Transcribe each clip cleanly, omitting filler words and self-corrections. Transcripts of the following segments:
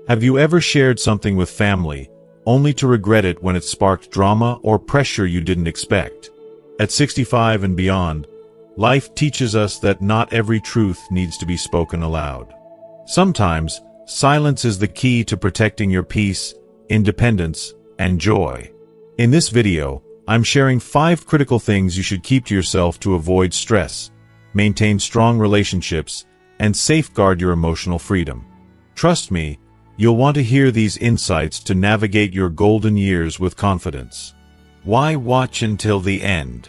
Have you ever shared something with family, only to regret it when it sparked drama or pressure you didn't expect? At 65 and beyond, life teaches us that not every truth needs to be spoken aloud. Sometimes, silence is the key to protecting your peace, independence, and joy. In this video, I'm sharing 5 critical things you should keep to yourself to avoid stress, maintain strong relationships, and safeguard your emotional freedom. Trust me, you'll want to hear these insights to navigate your golden years with confidence. Why watch until the end?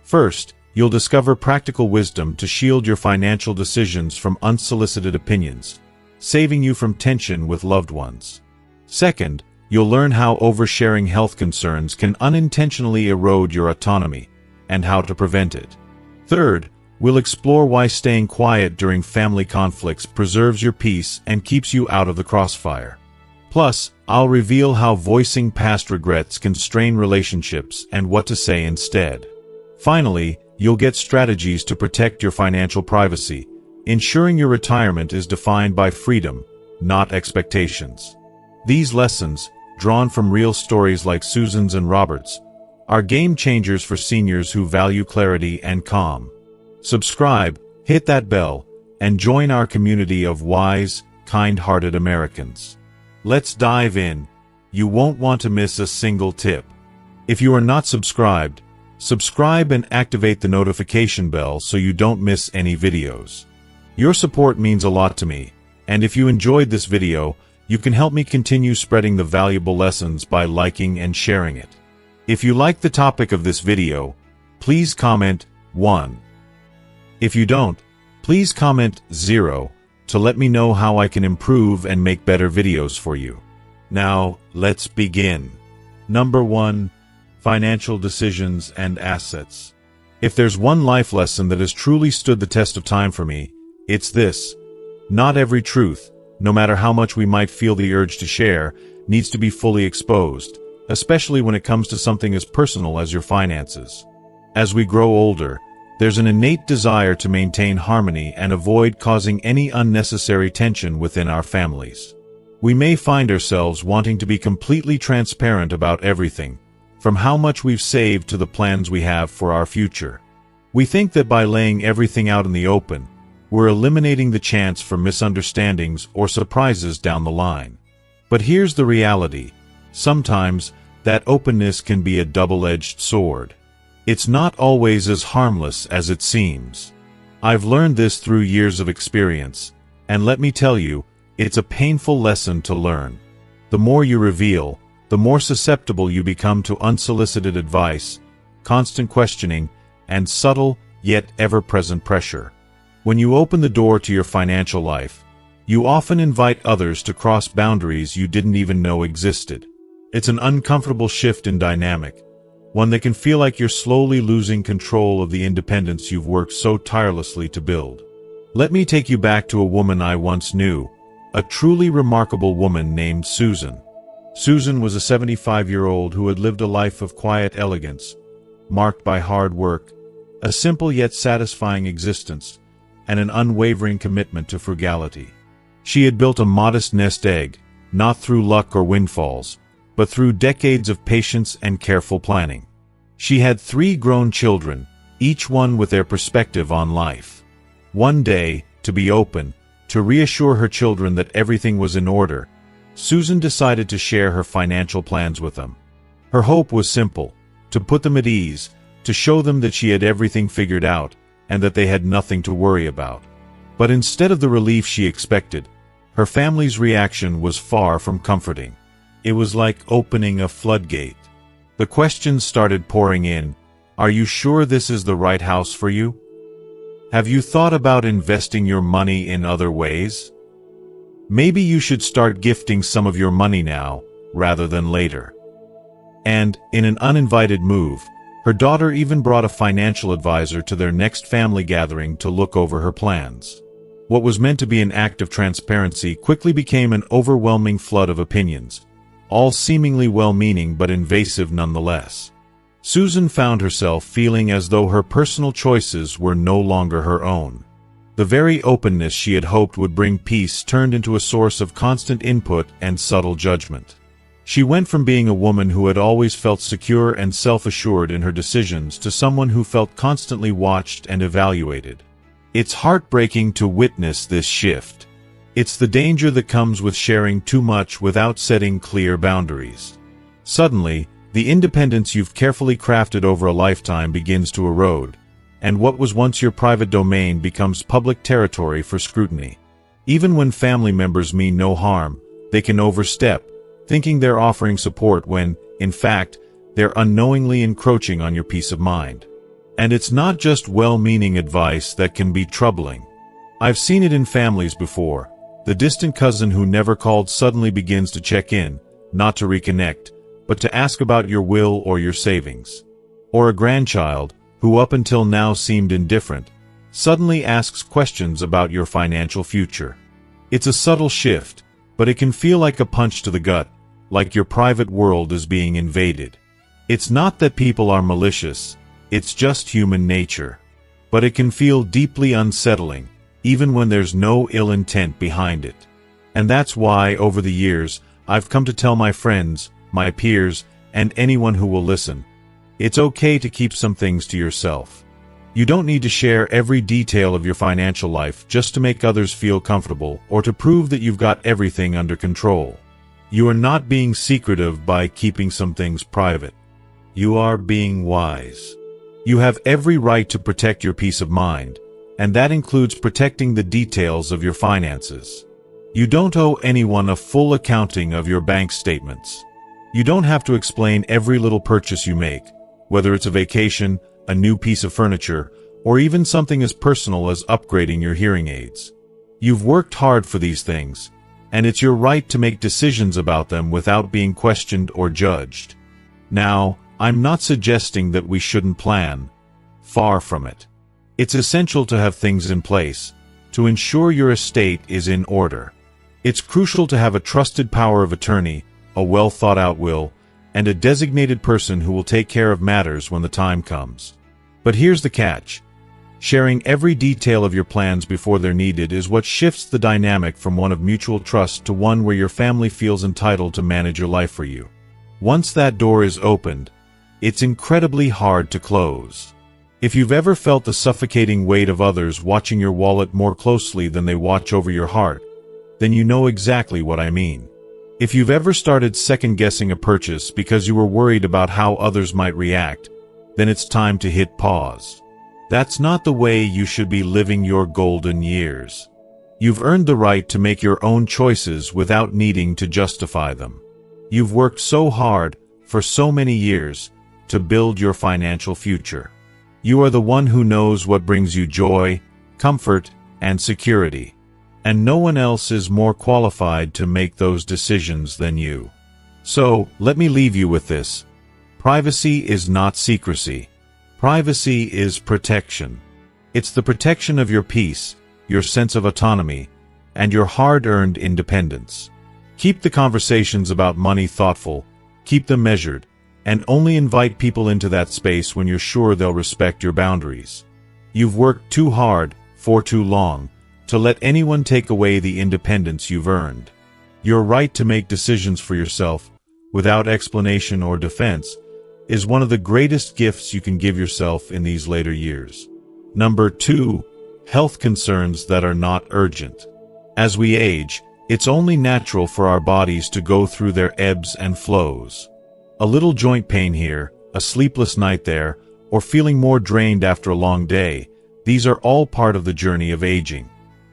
First, you'll discover practical wisdom to shield your financial decisions from unsolicited opinions, saving you from tension with loved ones. Second, you'll learn how oversharing health concerns can unintentionally erode your autonomy, and how to prevent it. Third, we'll explore why staying quiet during family conflicts preserves your peace and keeps you out of the crossfire. Plus, I'll reveal how voicing past regrets can strain relationships and what to say instead. Finally, you'll get strategies to protect your financial privacy, ensuring your retirement is defined by freedom, not expectations. These lessons, drawn from real stories like Susan's and Robert's, are game changers for seniors who value clarity and calm. Subscribe, hit that bell, and join our community of wise, kind-hearted Americans. Let's dive in. You won't want to miss a single tip. If you are not subscribed, subscribe and activate the notification bell so you don't miss any videos. Your support means a lot to me, and if you enjoyed this video, you can help me continue spreading the valuable lessons by liking and sharing it. If you like the topic of this video, please comment 1. If you don't, please comment 0 to let me know how I can improve and make better videos for you. Now, let's begin. Number 1. Financial decisions and assets. If there's one life lesson that has truly stood the test of time for me, it's this: not every truth, no matter how much we might feel the urge to share, needs to be fully exposed, especially when it comes to something as personal as your finances. As we grow older, there's an innate desire to maintain harmony and avoid causing any unnecessary tension within our families. We may find ourselves wanting to be completely transparent about everything, from how much we've saved to the plans we have for our future. We think that by laying everything out in the open, we're eliminating the chance for misunderstandings or surprises down the line. But here's the reality: sometimes that openness can be a double-edged sword. It's not always as harmless as it seems. I've learned this through years of experience, and let me tell you, it's a painful lesson to learn. The more you reveal, the more susceptible you become to unsolicited advice, constant questioning, and subtle, yet ever-present pressure. When you open the door to your financial life, you often invite others to cross boundaries you didn't even know existed. It's an uncomfortable shift in dynamic, one that can feel like you're slowly losing control of the independence you've worked so tirelessly to build. Let me take you back to a woman I once knew, a truly remarkable woman named Susan. Susan was a 75-year-old who had lived a life of quiet elegance, marked by hard work, a simple yet satisfying existence, and an unwavering commitment to frugality. She had built a modest nest egg, not through luck or windfalls, but through decades of patience and careful planning. She had 3 grown children, each one with their perspective on life. One day, to be open, to reassure her children that everything was in order, Susan decided to share her financial plans with them. Her hope was simple: to put them at ease, to show them that she had everything figured out, and that they had nothing to worry about. But instead of the relief she expected, her family's reaction was far from comforting. It was like opening a floodgate. The questions started pouring in. Are you sure this is the right house for you? Have you thought about investing your money in other ways? Maybe you should start gifting some of your money now, rather than later. And, in an uninvited move, her daughter even brought a financial advisor to their next family gathering to look over her plans. What was meant to be an act of transparency quickly became an overwhelming flood of opinions, all seemingly well-meaning but invasive nonetheless. Susan found herself feeling as though her personal choices were no longer her own. The very openness she had hoped would bring peace turned into a source of constant input and subtle judgment. She went from being a woman who had always felt secure and self-assured in her decisions to someone who felt constantly watched and evaluated. It's heartbreaking to witness this shift. It's the danger that comes with sharing too much without setting clear boundaries. Suddenly, the independence you've carefully crafted over a lifetime begins to erode, and what was once your private domain becomes public territory for scrutiny. Even when family members mean no harm, they can overstep, thinking they're offering support when, in fact, they're unknowingly encroaching on your peace of mind. And it's not just well-meaning advice that can be troubling. I've seen it in families before. The distant cousin who never called suddenly begins to check in, not to reconnect, but to ask about your will or your savings. Or a grandchild, who up until now seemed indifferent, suddenly asks questions about your financial future. It's a subtle shift, but it can feel like a punch to the gut, like your private world is being invaded. It's not that people are malicious, it's just human nature. But it can feel deeply unsettling, even when there's no ill intent behind it. And that's why, over the years, I've come to tell my friends, my peers, and anyone who will listen, it's okay to keep some things to yourself. You don't need to share every detail of your financial life just to make others feel comfortable or to prove that you've got everything under control. You are not being secretive by keeping some things private. You are being wise. You have every right to protect your peace of mind, and that includes protecting the details of your finances. You don't owe anyone a full accounting of your bank statements. You don't have to explain every little purchase you make, whether it's a vacation, a new piece of furniture, or even something as personal as upgrading your hearing aids. You've worked hard for these things, and it's your right to make decisions about them without being questioned or judged. Now, I'm not suggesting that we shouldn't plan. Far from it. It's essential to have things in place, to ensure your estate is in order. It's crucial to have a trusted power of attorney, a well-thought-out will, and a designated person who will take care of matters when the time comes. But here's the catch. Sharing every detail of your plans before they're needed is what shifts the dynamic from one of mutual trust to one where your family feels entitled to manage your life for you. Once that door is opened, it's incredibly hard to close. If you've ever felt the suffocating weight of others watching your wallet more closely than they watch over your heart, then you know exactly what I mean. If you've ever started second-guessing a purchase because you were worried about how others might react, then it's time to hit pause. That's not the way you should be living your golden years. You've earned the right to make your own choices without needing to justify them. You've worked so hard, for so many years, to build your financial future. You are the one who knows what brings you joy, comfort, and security. And no one else is more qualified to make those decisions than you. So, let me leave you with this. Privacy is not secrecy. Privacy is protection. It's the protection of your peace, your sense of autonomy, and your hard-earned independence. Keep the conversations about money thoughtful, keep them measured, and only invite people into that space when you're sure they'll respect your boundaries. You've worked too hard, for too long, to let anyone take away the independence you've earned. Your right to make decisions for yourself, without explanation or defense, is one of the greatest gifts you can give yourself in these later years. Number 2, health concerns that are not urgent. As we age, it's only natural for our bodies to go through their ebbs and flows. A little joint pain here, a sleepless night there, or feeling more drained after a long day, these are all part of the journey of aging.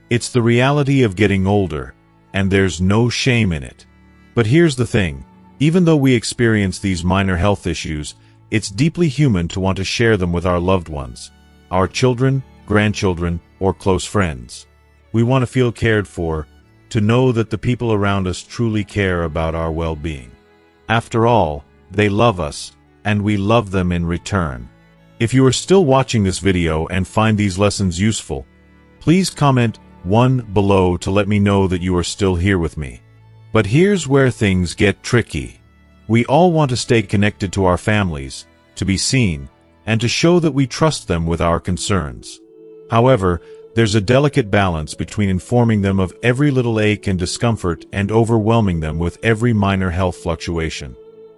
It's the reality of getting older, and there's no shame in it. But here's the thing, even though we experience these minor health issues, it's deeply human to want to share them with our loved ones, our children, grandchildren, or close friends. We want to feel cared for, to know that the people around us truly care about our well-being. After all, they love us, and we love them in return. If you are still watching this video and find these lessons useful, please comment 1 below to let me know that you are still here with me. But here's where things get tricky. We all want to stay connected to our families, to be seen, and to show that we trust them with our concerns. However, There's a delicate balance between informing them of every little ache and discomfort and overwhelming them with every minor health fluctuation.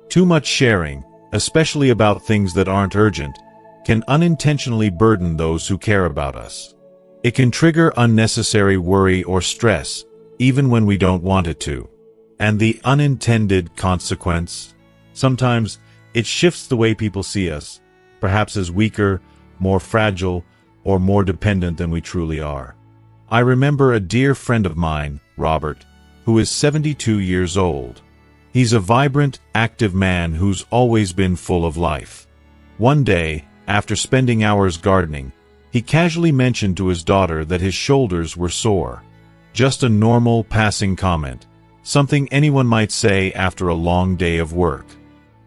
Too much sharing, especially about things that aren't urgent, can unintentionally burden those who care about us. It can trigger unnecessary worry or stress, even when we don't want it to. And the unintended consequence? Sometimes it shifts the way people see us, perhaps as weaker, more fragile, or more dependent than we truly are. I remember a dear friend of mine, Robert, who is 72 years old. He's a vibrant, active man who's always been full of life. One day, after spending hours gardening, he casually mentioned to his daughter that his shoulders were sore. Just a normal, passing comment, something anyone might say after a long day of work.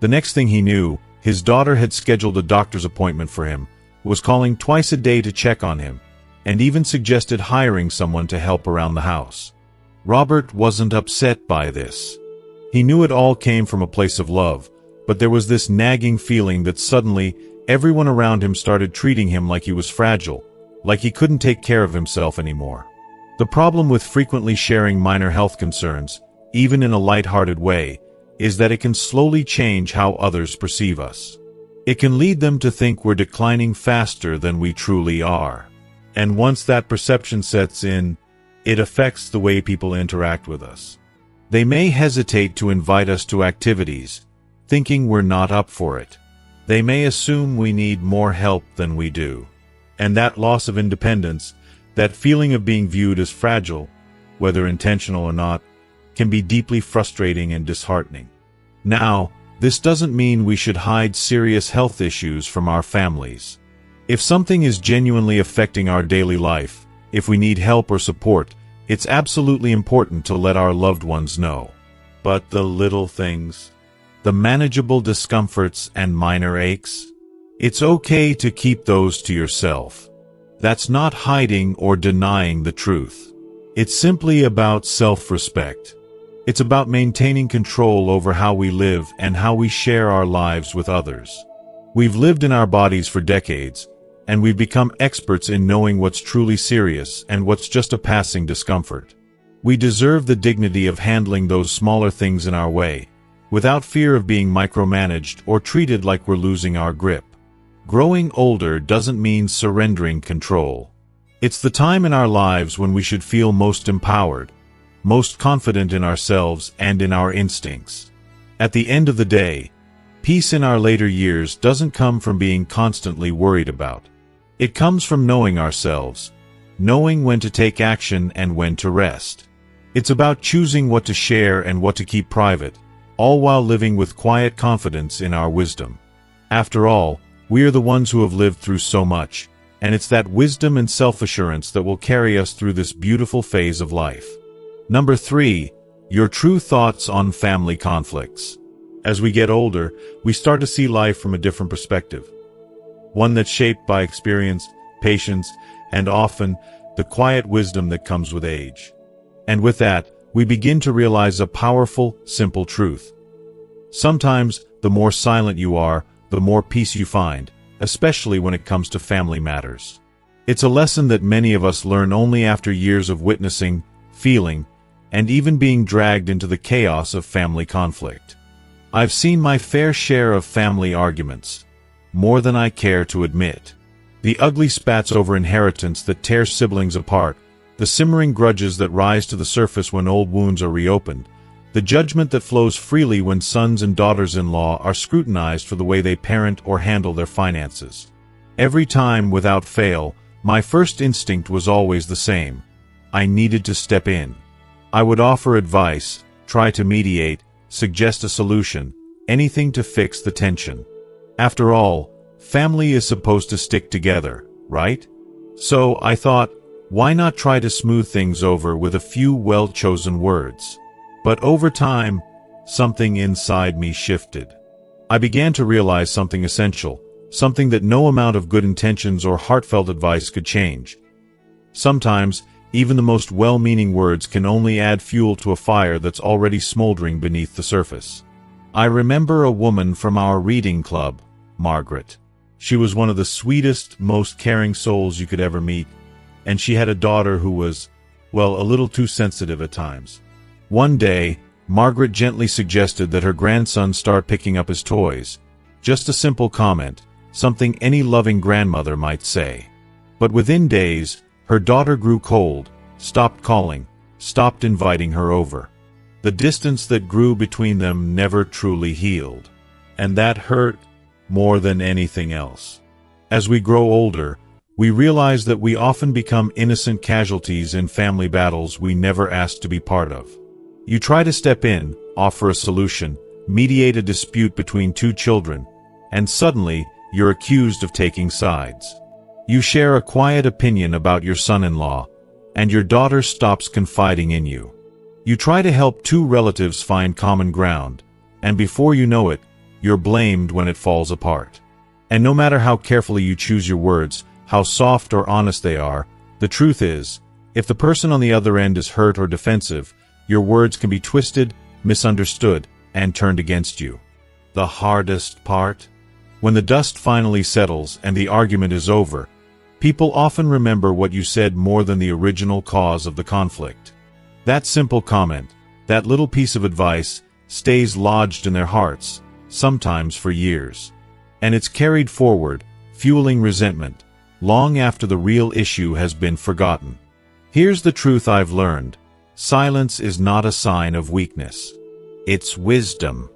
The next thing he knew, his daughter had scheduled a doctor's appointment for him, was calling twice a day to check on him, and even suggested hiring someone to help around the house. Robert wasn't upset by this. He knew it all came from a place of love, but there was this nagging feeling that suddenly everyone around him started treating him like he was fragile, like he couldn't take care of himself anymore. The problem with frequently sharing minor health concerns, even in a light-hearted way, is that it can slowly change how others perceive us. It can lead them to think we're declining faster than we truly are. And once that perception sets in, it affects the way people interact with us. They may hesitate to invite us to activities, thinking we're not up for it. They may assume we need more help than we do. And that loss of independence, that feeling of being viewed as fragile, whether intentional or not, can be deeply frustrating and disheartening. Now, this doesn't mean we should hide serious health issues from our families. If something is genuinely affecting our daily life, if we need help or support, it's absolutely important to let our loved ones know. But the little things, the manageable discomforts and minor aches, it's okay to keep those to yourself. That's not hiding or denying the truth. It's simply about self-respect. It's about maintaining control over how we live and how we share our lives with others. We've lived in our bodies for decades, and we've become experts in knowing what's truly serious and what's just a passing discomfort. We deserve the dignity of handling those smaller things in our way, without fear of being micromanaged or treated like we're losing our grip. Growing older doesn't mean surrendering control. It's the time in our lives when we should feel most empowered, most confident in ourselves and in our instincts. At the end of the day, peace in our later years doesn't come from being constantly worried about. It comes from knowing ourselves, knowing when to take action and when to rest. It's about choosing what to share and what to keep private, all while living with quiet confidence in our wisdom. After all, we are the ones who have lived through so much, and it's that wisdom and self-assurance that will carry us through this beautiful phase of life. Number 3, your true thoughts on family conflicts. As we get older, we start to see life from a different perspective. One that's shaped by experience, patience, and often the quiet wisdom that comes with age. And with that, we begin to realize a powerful, simple truth. Sometimes, the more silent you are, the more peace you find, especially when it comes to family matters. It's a lesson that many of us learn only after years of witnessing, feeling, and even being dragged into the chaos of family conflict. I've seen my fair share of family arguments, more than I care to admit. The ugly spats over inheritance that tear siblings apart, the simmering grudges that rise to the surface when old wounds are reopened, the judgment that flows freely when sons and daughters-in-law are scrutinized for the way they parent or handle their finances. Every time, without fail, my first instinct was always the same. I needed to step in. I would offer advice, try to mediate, suggest a solution, anything to fix the tension. After all, family is supposed to stick together, right? So I thought, why not try to smooth things over with a few well-chosen words? But over time, something inside me shifted. I began to realize something essential, something that no amount of good intentions or heartfelt advice could change. Sometimes, even the most well-meaning words can only add fuel to a fire that's already smoldering beneath the surface. I remember a woman from our reading club, Margaret. She was one of the sweetest, most caring souls you could ever meet, and she had a daughter who was, well, a little too sensitive at times. One day, Margaret gently suggested that her grandson start picking up his toys. Just a simple comment, something any loving grandmother might say. But within days, her daughter grew cold, stopped calling, stopped inviting her over. The distance that grew between them never truly healed. And that hurt more than anything else. As we grow older, we realize that we often become innocent casualties in family battles we never asked to be part of. You try to step in, offer a solution, mediate a dispute between two children, and suddenly, you're accused of taking sides. You share a quiet opinion about your son-in-law, and your daughter stops confiding in you. You try to help two relatives find common ground, and before you know it, you're blamed when it falls apart. And no matter how carefully you choose your words, how soft or honest they are, the truth is, if the person on the other end is hurt or defensive, your words can be twisted, misunderstood, and turned against you. The hardest part? When the dust finally settles and the argument is over, people often remember what you said more than the original cause of the conflict. That simple comment, that little piece of advice, stays lodged in their hearts, sometimes for years. And it's carried forward, fueling resentment, long after the real issue has been forgotten. Here's the truth I've learned. Silence is not a sign of weakness. It's wisdom.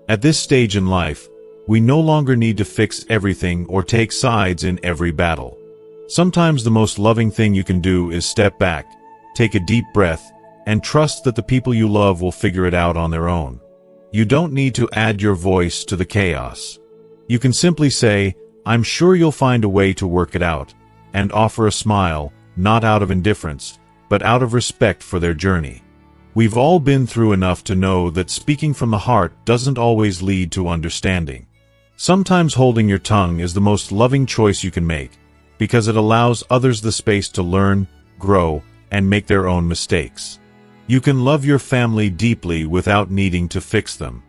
At this stage in life, we no longer need to fix everything or take sides in every battle. Sometimes the most loving thing you can do is step back, take a deep breath, and trust that the people you love will figure it out on their own. You don't need to add your voice to the chaos. You can simply say, "I'm sure you'll find a way to work it out," and offer a smile, not out of indifference, but out of respect for their journey. We've all been through enough to know that speaking from the heart doesn't always lead to understanding. Sometimes holding your tongue is the most loving choice you can make, because it allows others the space to learn, grow, and make their own mistakes. You can love your family deeply without needing to fix them.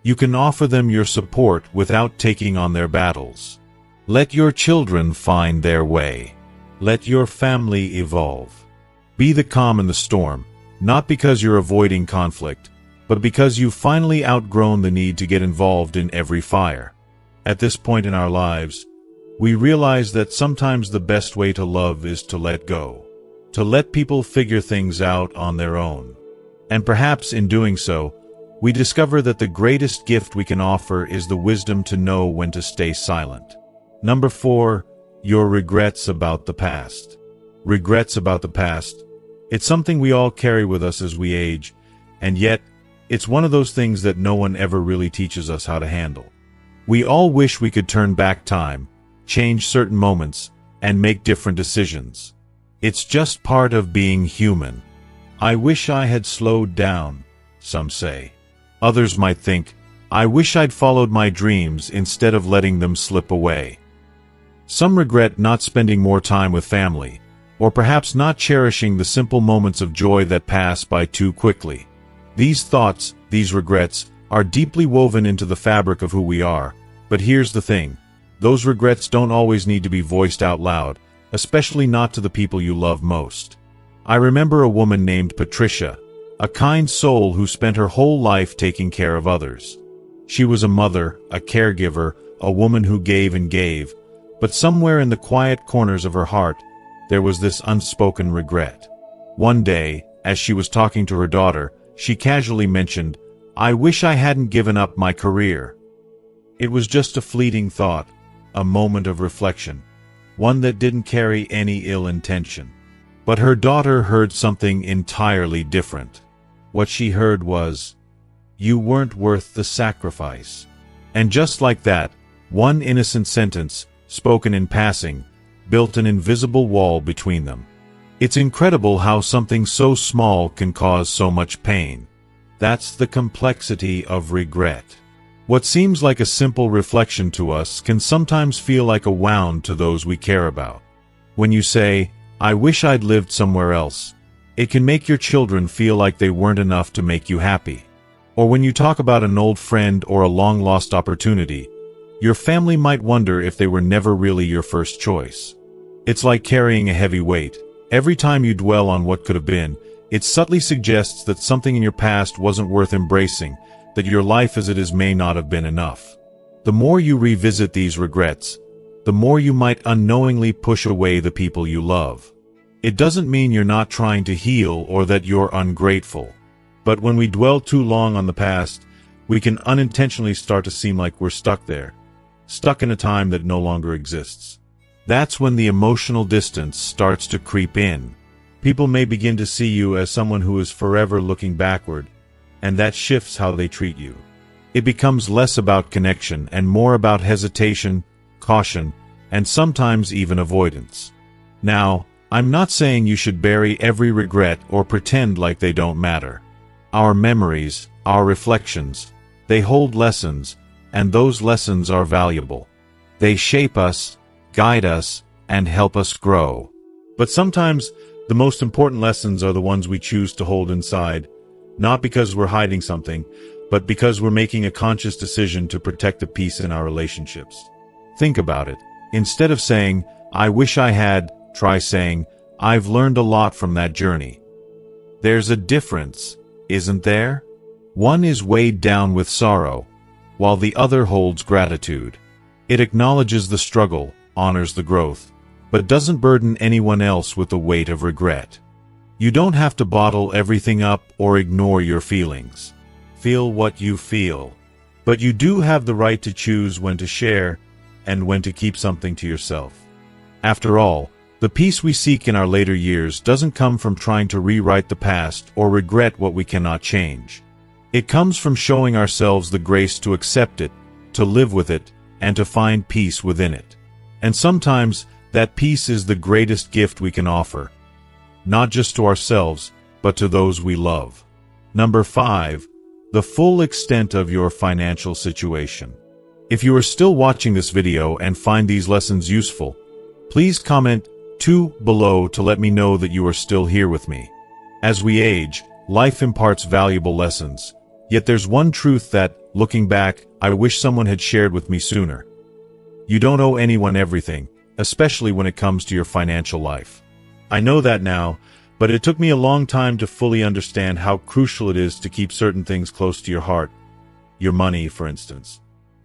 You can offer them your support without taking on their battles. Let your children find their way. Let your family evolve. Be the calm in the storm, not because you're avoiding conflict, but because you've finally outgrown the need to get involved in every fire. At this point in our lives, we realize that sometimes the best way to love is to let go, to let people figure things out on their own. And perhaps in doing so, we discover that the greatest gift we can offer is the wisdom to know when to stay silent. Number 4, your regrets about the past. Regrets about the past. It's something we all carry with us as we age, and yet, it's one of those things that no one ever really teaches us how to handle. We all wish we could turn back time, change certain moments, and make different decisions. It's just part of being human. I wish I had slowed down, some say. Others might think, I wish I'd followed my dreams instead of letting them slip away. Some regret not spending more time with family, or perhaps not cherishing the simple moments of joy that pass by too quickly. These thoughts, these regrets, are deeply woven into the fabric of who we are. But here's the thing, those regrets don't always need to be voiced out loud, especially not to the people you love most. I remember a woman named Patricia, a kind soul who spent her whole life taking care of others. She was a mother, a caregiver, a woman who gave and gave, but somewhere in the quiet corners of her heart, there was this unspoken regret. One day, as she was talking to her daughter, she casually mentioned, "I wish I hadn't given up my career." It was just a fleeting thought, a moment of reflection, one that didn't carry any ill intention. But her daughter heard something entirely different. What she heard was, "You weren't worth the sacrifice." And just like that, one innocent sentence, spoken in passing, built an invisible wall between them. It's incredible how something so small can cause so much pain. That's the complexity of regret. What seems like a simple reflection to us can sometimes feel like a wound to those we care about. When you say, "I wish I'd lived somewhere else," it can make your children feel like they weren't enough to make you happy. Or when you talk about an old friend or a long-lost opportunity, your family might wonder if they were never really your first choice. It's like carrying a heavy weight, Every time you dwell on what could have been, it subtly suggests that something in your past wasn't worth embracing, that your life as it is may not have been enough. The more you revisit these regrets, the more you might unknowingly push away the people you love. It doesn't mean you're not trying to heal or that you're ungrateful. But when we dwell too long on the past, we can unintentionally start to seem like we're stuck there, stuck in a time that no longer exists. That's when the emotional distance starts to creep in. People may begin to see you as someone who is forever looking backward, and that shifts how they treat you. It becomes less about connection and more about hesitation, caution, and sometimes even avoidance. Now, I'm not saying you should bury every regret or pretend like they don't matter. Our memories, our reflections, they hold lessons, and those lessons are valuable. They shape us, guide us, and help us grow. But sometimes, the most important lessons are the ones we choose to hold inside, not because we're hiding something, but because we're making a conscious decision to protect the peace in our relationships. Think about it. Instead of saying, "I wish I had," try saying, "I've learned a lot from that journey." There's a difference, isn't there? One is weighed down with sorrow, while the other holds gratitude. It acknowledges the struggle, honors the growth, but doesn't burden anyone else with the weight of regret. You don't have to bottle everything up or ignore your feelings. Feel what you feel. But you do have the right to choose when to share and when to keep something to yourself. After all, the peace we seek in our later years doesn't come from trying to rewrite the past or regret what we cannot change. It comes from showing ourselves the grace to accept it, to live with it, and to find peace within it. And sometimes, that peace is the greatest gift we can offer, not just to ourselves, but to those we love. Number 5. The full extent of your financial situation. If you are still watching this video and find these lessons useful, please comment 2 below to let me know that you are still here with me. As we age, life imparts valuable lessons, yet there's one truth that, looking back, I wish someone had shared with me sooner. You don't owe anyone everything, especially when it comes to your financial life. I know that now, but it took me a long time to fully understand how crucial it is to keep certain things close to your heart. Your money, for instance.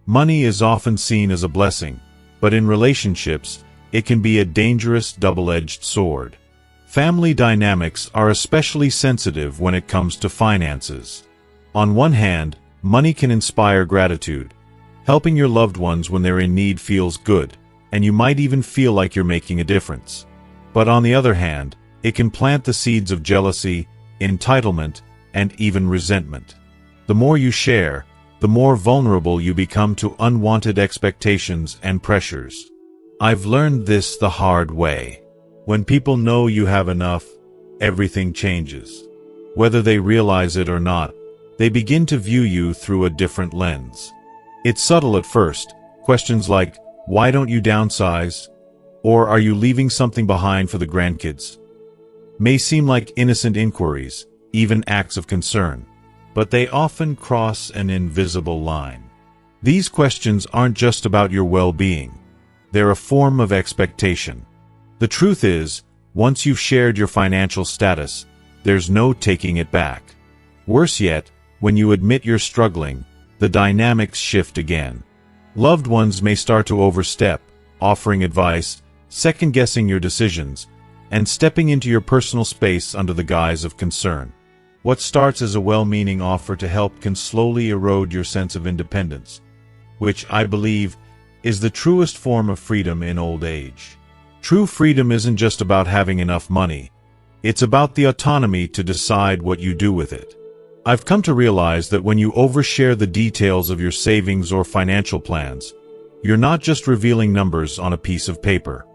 Money is often seen as a blessing, but in relationships, it can be a dangerous double-edged sword. Family dynamics are especially sensitive when it comes to finances. On one hand, money can inspire gratitude. Helping your loved ones when they're in need feels good, and you might even feel like you're making a difference. But on the other hand, it can plant the seeds of jealousy, entitlement, and even resentment. The more you share, the more vulnerable you become to unwanted expectations and pressures. I've learned this the hard way. When people know you have enough, everything changes. Whether they realize it or not, they begin to view you through a different lens. It's subtle at first, questions like, "Why don't you downsize?" or "Are you leaving something behind for the grandkids?" may seem like innocent inquiries, even acts of concern, but they often cross an invisible line. These questions aren't just about your well-being. They're a form of expectation. The truth is, once you've shared your financial status, there's no taking it back. Worse yet, when you admit you're struggling, the dynamics shift again. Loved ones may start to overstep, offering advice, second-guessing your decisions, and stepping into your personal space under the guise of concern. What starts as a well-meaning offer to help can slowly erode your sense of independence, which, I believe, is the truest form of freedom in old age. True freedom isn't just about having enough money. It's about the autonomy to decide what you do with it. I've come to realize that when you overshare the details of your savings or financial plans, you're not just revealing numbers on a piece of paper.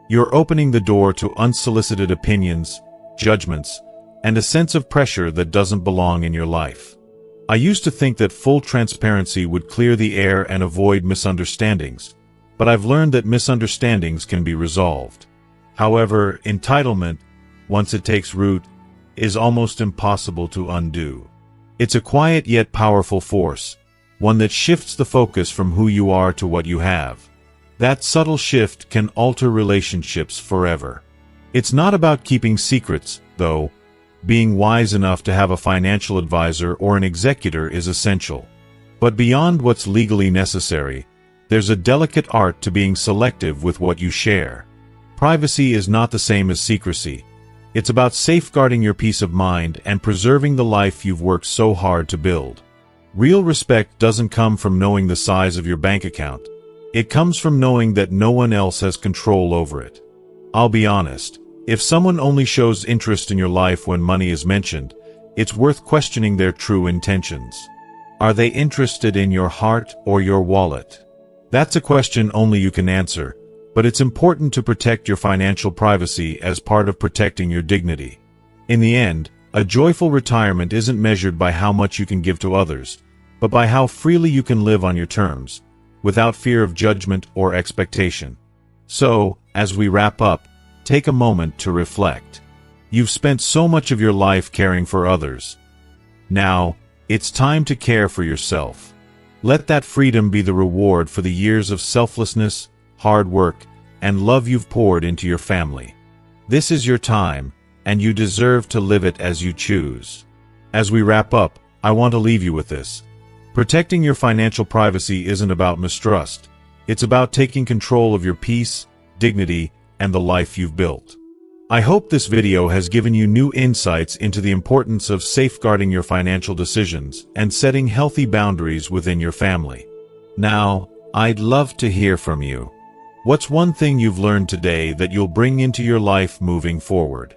You're opening the door to unsolicited opinions, judgments, and a sense of pressure that doesn't belong in your life. I used to think that full transparency would clear the air and avoid misunderstandings, but I've learned that misunderstandings can be resolved. However, entitlement, once it takes root, is almost impossible to undo. It's a quiet yet powerful force, one that shifts the focus from who you are to what you have. That subtle shift can alter relationships forever. It's not about keeping secrets, though. Being wise enough to have a financial advisor or an executor is essential. But beyond what's legally necessary, there's a delicate art to being selective with what you share. Privacy is not the same as secrecy. It's about safeguarding your peace of mind and preserving the life you've worked so hard to build. Real respect doesn't come from knowing the size of your bank account. It comes from knowing that no one else has control over it. I'll be honest, if someone only shows interest in your life when money is mentioned, it's worth questioning their true intentions. Are they interested in your heart or your wallet? That's a question only you can answer, but it's important to protect your financial privacy as part of protecting your dignity. In the end, a joyful retirement isn't measured by how much you can give to others, but by how freely you can live on your terms, without fear of judgment or expectation. So, as we wrap up, take a moment to reflect. You've spent so much of your life caring for others. Now, it's time to care for yourself. Let that freedom be the reward for the years of selflessness, hard work, and love you've poured into your family. This is your time, and you deserve to live it as you choose. As we wrap up, I want to leave you with this. Protecting your financial privacy isn't about mistrust. It's about taking control of your peace, dignity, and the life you've built. I hope this video has given you new insights into the importance of safeguarding your financial decisions and setting healthy boundaries within your family. Now, I'd love to hear from you. What's one thing you've learned today that you'll bring into your life moving forward?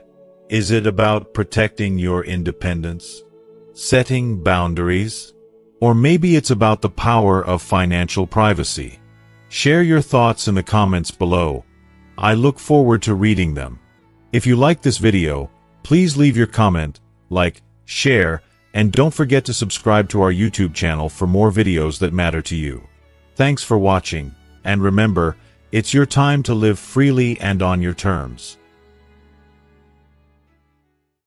Is it about protecting your independence? Setting boundaries? Or maybe it's about the power of financial privacy? Share your thoughts in the comments below. I look forward to reading them. If you like this video, please leave your comment, like, share, and don't forget to subscribe to our YouTube channel for more videos that matter to you. Thanks for watching, and remember, it's your time to live freely and on your terms.